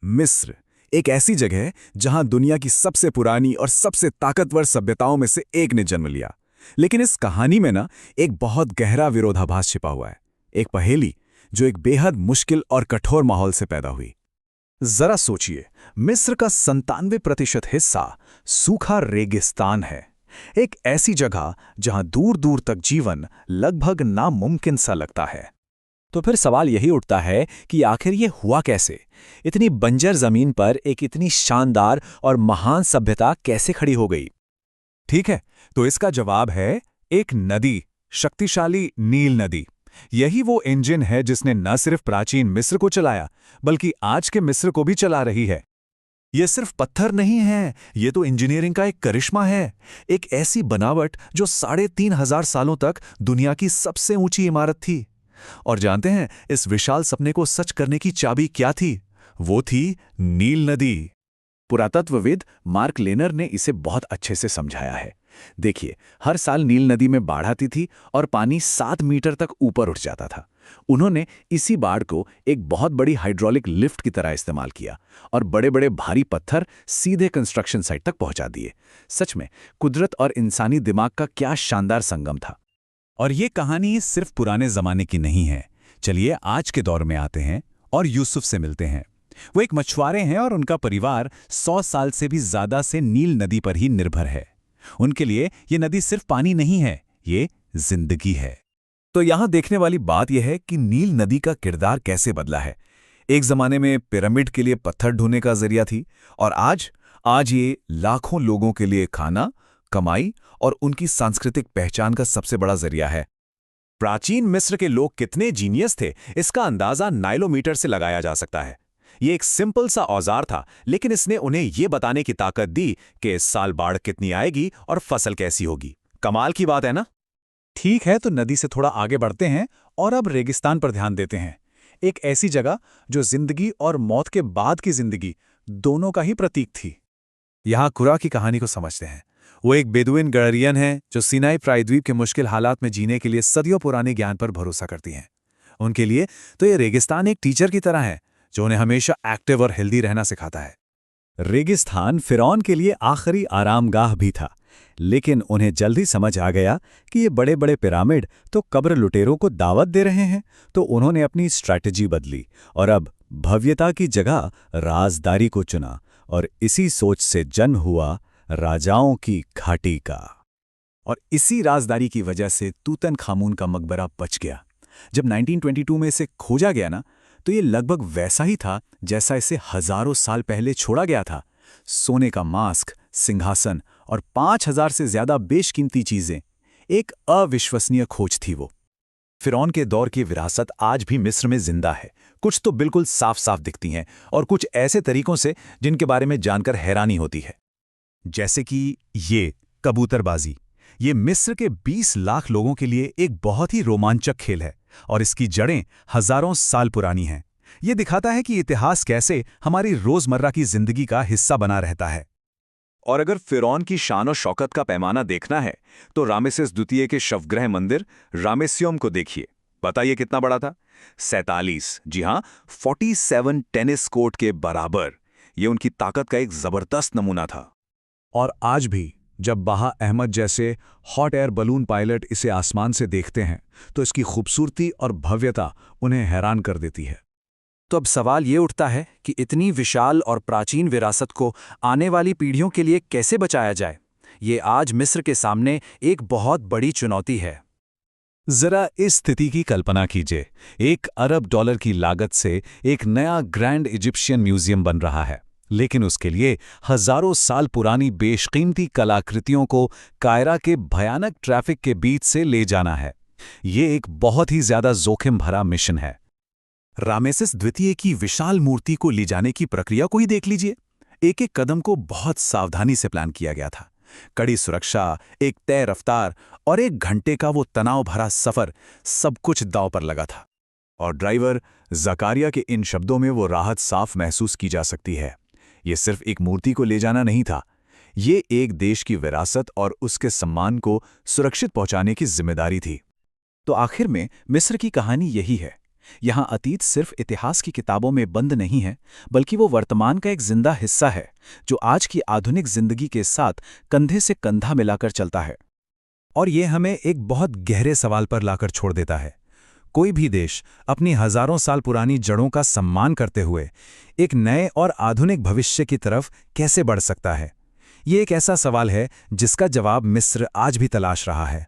मिस्र एक ऐसी जगह है जहां दुनिया की सबसे पुरानी और सबसे ताकतवर सभ्यताओं में से एक ने जन्म लिया। लेकिन इस कहानी में ना एक बहुत गहरा विरोधाभास छिपा हुआ है, एक पहेली जो एक बेहद मुश्किल और कठोर माहौल से पैदा हुई। जरा सोचिए, मिस्र का 97% हिस्सा सूखा रेगिस्तान है, एक ऐसी जगह जहां दूर दूर तक जीवन लगभग नामुमकिन सा लगता है। तो फिर सवाल यही उठता है कि आखिर ये हुआ कैसे? इतनी बंजर जमीन पर एक इतनी शानदार और महान सभ्यता कैसे खड़ी हो गई? ठीक है, तो इसका जवाब है एक नदी, शक्तिशाली नील नदी। यही वो इंजन है जिसने न सिर्फ प्राचीन मिस्र को चलाया, बल्कि आज के मिस्र को भी चला रही है। ये सिर्फ पत्थर नहीं है, ये तो इंजीनियरिंग का एक करिश्मा है। एक ऐसी बनावट जो 3,500 सालों तक दुनिया की सबसे ऊंची इमारत थी। और जानते हैं इस विशाल सपने को सच करने की चाबी क्या थी? वो थी नील नदी। पुरातत्वविद मार्क लेनर ने इसे बहुत अच्छे से समझाया है। देखिए, हर साल नील नदी में बाढ़ आती थी और पानी 7 मीटर तक ऊपर उठ जाता था। उन्होंने इसी बाढ़ को एक बहुत बड़ी हाइड्रोलिक लिफ्ट की तरह इस्तेमाल किया और बड़े बड़े भारी पत्थर सीधे कंस्ट्रक्शन साइट तक पहुंचा दिए। सच में कुदरत और इंसानी दिमाग का क्या शानदार संगम था। और ये कहानी सिर्फ पुराने जमाने की नहीं है। चलिए आज के दौर में आते हैं और यूसुफ से मिलते हैं। वो एक मछुआरे हैं और उनका परिवार 100 साल से भी ज्यादा से नील नदी पर ही निर्भर है। उनके लिए ये नदी सिर्फ पानी नहीं है, ये जिंदगी है। तो यहां देखने वाली बात यह है कि नील नदी का किरदार कैसे बदला है। एक जमाने में पिरामिड के लिए पत्थर ढूंढने का जरिया थी, और आज ये लाखों लोगों के लिए खाना, कमाई और उनकी सांस्कृतिक पहचान का सबसे बड़ा जरिया है। प्राचीन मिस्र के लोग कितने जीनियस थे, इसका अंदाजा नाइलोमीटर से लगाया जा सकता है। ये एक सिंपल सा औजार था, लेकिन इसने उन्हें ये बताने की ताकत दी कि इस साल बाढ़ कितनी आएगी और फसल कैसी होगी। कमाल की बात है ना? ठीक है, तो नदी से थोड़ा आगे बढ़ते हैं और अब रेगिस्तान पर ध्यान देते हैं। एक ऐसी जगह जो जिंदगी और मौत के बाद की जिंदगी दोनों का ही प्रतीक थी। यहां कुरा की कहानी को समझते हैं। वो एक बेदुइन गडरियन है जो सिनाई प्रायद्वीप के मुश्किल हालात में जीने के लिए सदियों पुराने ज्ञान पर भरोसा करती हैं। उनके लिए तो ये रेगिस्तान एक टीचर की तरह है जो उन्हें हमेशा एक्टिव और हेल्दी रहना सिखाता है। रेगिस्तान फिरौन के लिए आखिरी आरामगाह भी था, लेकिन उन्हें जल्दी समझ आ गया कि ये बड़े बड़े पिरामिड तो कब्र लुटेरों को दावत दे रहे हैं। तो उन्होंने अपनी स्ट्रैटेजी बदली और अब भव्यता की जगह राजदारी को चुना, और इसी सोच से जन्म हुआ राजाओं की घाटी का। और इसी राजदारी की वजह से तूतनखामुन का मकबरा बच गया। जब 1922 में इसे खोजा गया ना, तो ये लगभग वैसा ही था जैसा इसे हजारों साल पहले छोड़ा गया था। सोने का मास्क, सिंहासन और 5,000 से ज्यादा बेशकीमती चीजें। एक अविश्वसनीय खोज थी वो। फिरौन के दौर की विरासत आज भी मिस्र में जिंदा है। कुछ तो बिल्कुल साफ साफ दिखती हैं, और कुछ ऐसे तरीकों से जिनके बारे में जानकर हैरानी होती है। जैसे कि ये कबूतरबाजी। ये मिस्र के 20 लाख लोगों के लिए एक बहुत ही रोमांचक खेल है, और इसकी जड़ें हजारों साल पुरानी हैं। ये दिखाता है कि इतिहास कैसे हमारी रोजमर्रा की जिंदगी का हिस्सा बना रहता है। और अगर फिरौन की शान और शौकत का पैमाना देखना है, तो रामेसेस द्वितीय के शवगृह मंदिर रामेस्योम को देखिए। बताइए कितना बड़ा था? 47, जी हां, 47 टेनिस कोर्ट के बराबर। ये उनकी ताकत का एक जबरदस्त नमूना था। और आज भी जब बाहा अहमद जैसे हॉट एयर बलून पायलट इसे आसमान से देखते हैं, तो इसकी खूबसूरती और भव्यता उन्हें हैरान कर देती है। तो अब सवाल ये उठता है कि इतनी विशाल और प्राचीन विरासत को आने वाली पीढ़ियों के लिए कैसे बचाया जाए? ये आज मिस्र के सामने एक बहुत बड़ी चुनौती है। जरा इस स्थिति की कल्पना कीजिए। $1 अरब की लागत से एक नया ग्रैंड इजिप्शियन म्यूजियम बन रहा है, लेकिन उसके लिए हजारों साल पुरानी बेशकीमती कलाकृतियों को कायरा के भयानक ट्रैफिक के बीच से ले जाना है। ये एक बहुत ही ज्यादा जोखिम भरा मिशन है। रामेसेस द्वितीय की विशाल मूर्ति को ले जाने की प्रक्रिया को ही देख लीजिए। एक एक कदम को बहुत सावधानी से प्लान किया गया था। कड़ी सुरक्षा, एक तय रफ्तार और 1 घंटे का वो तनाव भरा सफर, सब कुछ दांव पर लगा था। और ड्राइवर जकारिया के इन शब्दों में वो राहत साफ महसूस की जा सकती है। ये सिर्फ एक मूर्ति को ले जाना नहीं था, ये एक देश की विरासत और उसके सम्मान को सुरक्षित पहुंचाने की जिम्मेदारी थी। तो आखिर में मिस्र की कहानी यही है। यहाँ अतीत सिर्फ इतिहास की किताबों में बंद नहीं है, बल्कि वो वर्तमान का एक जिंदा हिस्सा है जो आज की आधुनिक जिंदगी के साथ कंधे से कंधा मिलाकर चलता है। और ये हमें एक बहुत गहरे सवाल पर लाकर छोड़ देता है। कोई भी देश अपनी हजारों साल पुरानी जड़ों का सम्मान करते हुए एक नए और आधुनिक भविष्य की तरफ कैसे बढ़ सकता है? ये एक ऐसा सवाल है जिसका जवाब मिस्र आज भी तलाश रहा है।